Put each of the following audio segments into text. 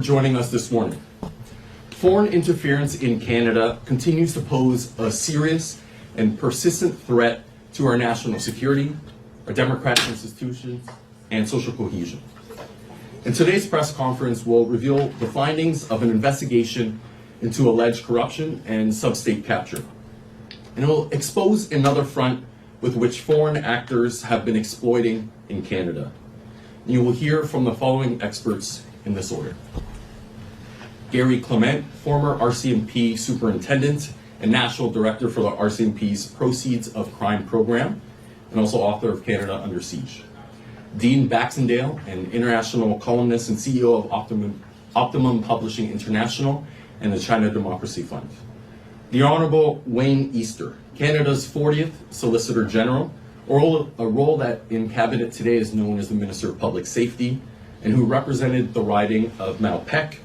Joining us this morning. Foreign interference in Canada continues to pose a serious and persistent threat to our national security, our democratic institutions, and social cohesion. And today's press conference will reveal the findings of an investigation into alleged corruption and sub-state capture. And it will expose another front with which foreign actors have been exploiting in Canada. And you will hear from the following experts in this order. Gary Clement, former RCMP Superintendent and National Director for the RCMP's Proceeds of Crime Program, and also author of Canada Under Siege. Dean Baxendale, an international columnist and CEO of Optimum Publishing International and the China Democracy Fund. The Honorable Wayne Easter, Canada's 40th Solicitor General, a role that in Cabinet today is known as the Minister of Public Safety, and who represented the riding of Malpeque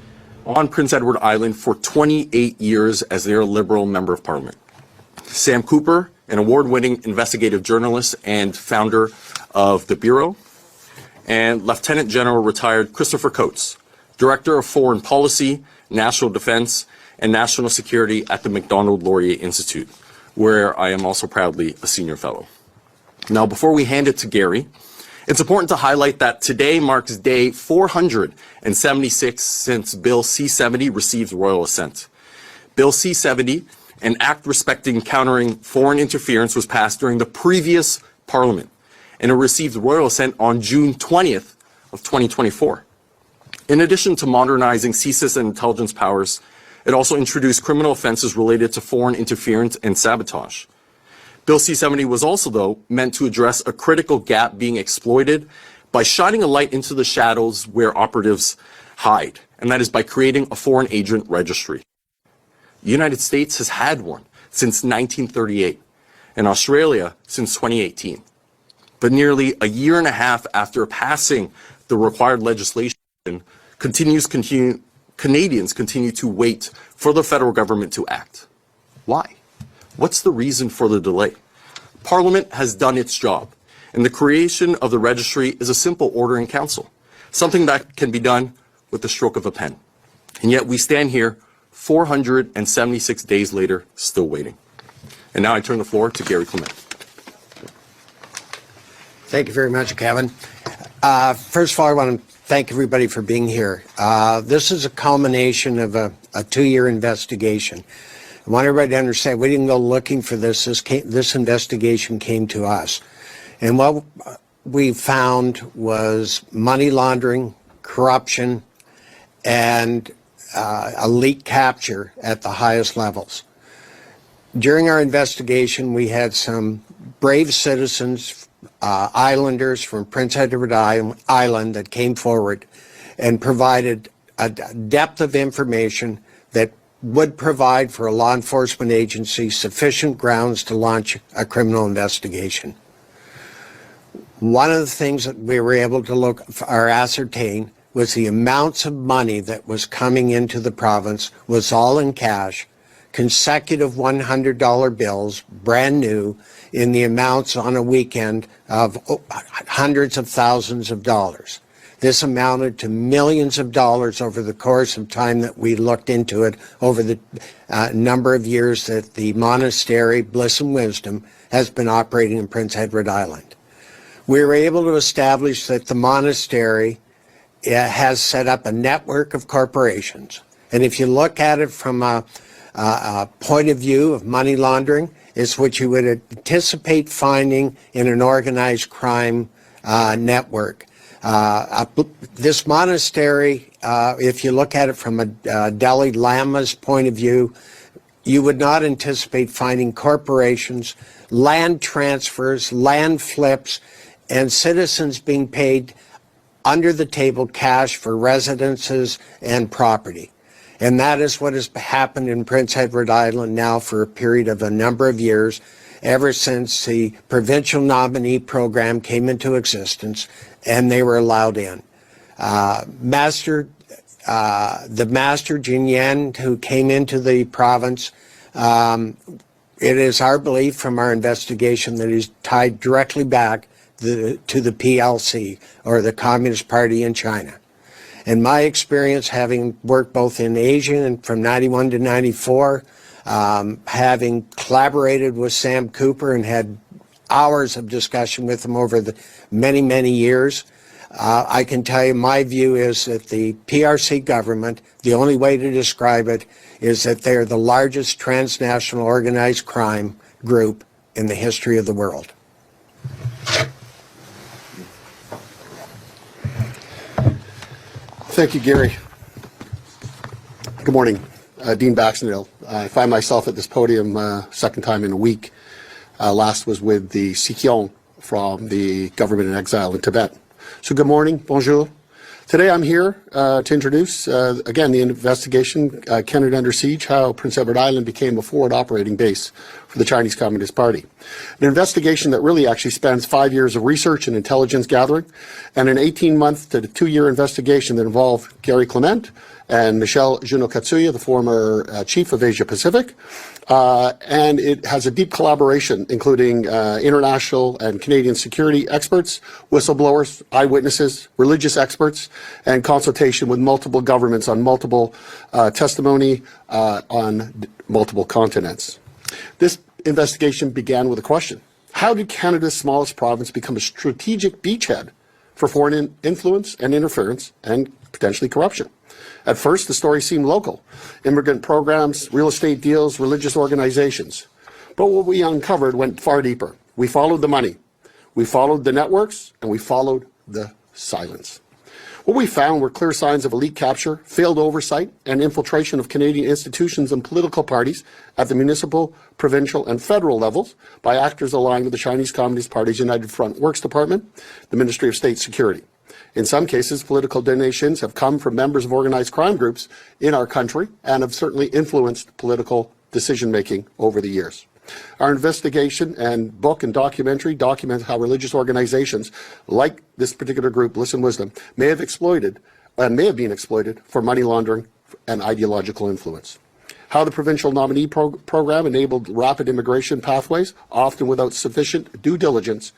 on Prince Edward Island for 28 years as their Liberal Member of Parliament. Sam Cooper, an award-winning investigative journalist and founder of the Bureau, and Lieutenant General retired Christopher Coates, Director of Foreign Policy, National Defense, and National Security at the Macdonald-Laurier Institute, where I am also proudly a senior fellow. Now, before we hand it to Gary, it's important to highlight that today marks day 476 since Bill C-70 received royal assent. Bill C-70, an act respecting countering foreign interference, was passed during the previous Parliament, and it received royal assent on June 20th of 2024. In addition to modernizing CSIS and intelligence powers, it also introduced criminal offenses related to foreign interference and sabotage. Bill C-70 was also, though, meant to address a critical gap being exploited by shining a light into the shadows where operatives hide, and that is by creating a foreign agent registry. The United States has had one since 1938, and Australia since 2018. But nearly a year and a half after passing the required legislation, Canadians continue to wait for the federal government to act. Why? What's the reason for the delay? Parliament has done its job, and the creation of the registry is a simple order in council, something that can be done with the stroke of a pen. And yet we stand here 476 days later, still waiting. And now I turn the floor to Gary Clement. Thank you very much, Kevin. First of all, I want to thank everybody for being here. This is a culmination of a two-year investigation. I want everybody to understand we didn't go looking for this. This investigation came to us. And what we found was money laundering, corruption, and elite capture at the highest levels. During our investigation, we had some brave citizens, islanders from Prince Edward Island that came forward and provided a depth of information that would provide for a law enforcement agency sufficient grounds to launch a criminal investigation. One of the things that we were able to ascertain was the amounts of money that was coming into the province was all in cash, consecutive $100 bills, brand new, in the amounts on a weekend of hundreds of thousands of dollars. This amounted to millions of dollars over the course of time that we looked into it over the number of years that the monastery, Bliss and Wisdom, has been operating in Prince Edward Island. We were able to establish that the monastery has set up a network of corporations. And if you look at it from a point of view of money laundering, it's what you would anticipate finding in an organized crime network. This monastery, if you look at it from a Dalai Lama's point of view, you would not anticipate finding corporations, land transfers, land flips, and citizens being paid under the table cash for residences and property. And that is what has happened in Prince Edward Island now for a period of a number of years, ever since the provincial nominee program came into existence and they were allowed in. The Master Jinyan, who came into the province, it is our belief from our investigation that he's tied directly back to the PLC, or the Communist Party in China. In my experience, having worked both in Asia and from 91 to 94, having collaborated with Sam Cooper and had hours of discussion with him over the many, many years, I can tell you my view is that the PRC government, the only way to describe it is that they are the largest transnational organized crime group in the history of the world. Thank you, Gary. Good morning. Dean Baxendale. I find myself at this podium second time in a week. Last was with the Sikiong from the government in exile in Tibet. So good morning, bonjour. Today I'm here to introduce, again, the investigation, Canada Under Siege, how Prince Edward Island became a forward operating base for the Chinese Communist Party. An investigation that really actually spans 5 years of research and intelligence gathering, and an 18-month to 2-year investigation that involved Gary Clement and Michelle Junokatsuya, the former chief of Asia Pacific. And it has a deep collaboration, including international and Canadian security experts, whistleblowers, eyewitnesses, religious experts, and consultation with multiple governments on multiple testimony on multiple continents. This investigation began with a question. How did Canada's smallest province become a strategic beachhead for foreign influence and interference and potentially corruption? At first, the story seemed local. Immigrant programs, real estate deals, religious organizations. But what we uncovered went far deeper. We followed the money. We followed the networks, and we followed the silence. What we found were clear signs of elite capture, failed oversight, and infiltration of Canadian institutions and political parties at the municipal, provincial, and federal levels by actors aligned with the Chinese Communist Party's United Front Works Department, the Ministry of State Security. In some cases, political donations have come from members of organized crime groups in our country and have certainly influenced political decision-making over the years. Our investigation and book and documentary document how religious organizations like this particular group, Listen Wisdom, may have been exploited for money laundering and ideological influence. How the provincial nominee program enabled rapid immigration pathways, often without sufficient due diligence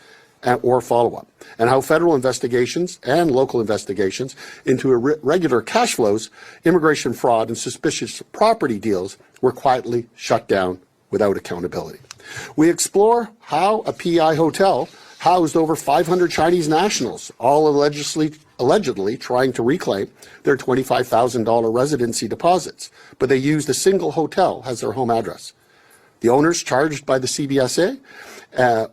or follow-up, and how federal investigations and local investigations into irregular cash flows, immigration fraud, and suspicious property deals were quietly shut down without accountability. We explore how a PEI hotel housed over 500 Chinese nationals, all allegedly trying to reclaim their $25,000 residency deposits, but they used a single hotel as their home address. The owners charged by the CBSA,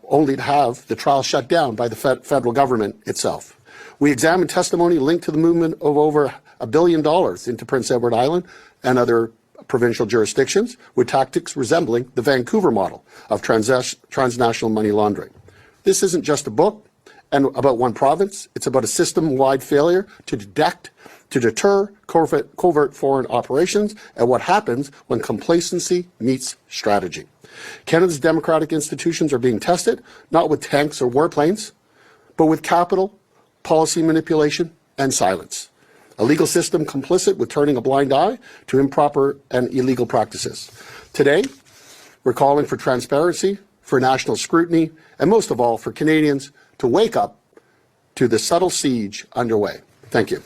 only to have the trial shut down by the federal government itself. We examined testimony linked to the movement of over $1 billion into Prince Edward Island and other provincial jurisdictions, with tactics resembling the Vancouver model of transnational money laundering. This isn't just a book and about one province. It's about a system-wide failure to deter covert foreign operations and what happens when complacency meets strategy. Canada's democratic institutions are being tested, not with tanks or warplanes, but with capital, policy manipulation, and silence. A legal system complicit with turning a blind eye to improper and illegal practices. Today, we're calling for transparency, for national scrutiny, and most of all, for Canadians to wake up to the subtle siege underway. Thank you.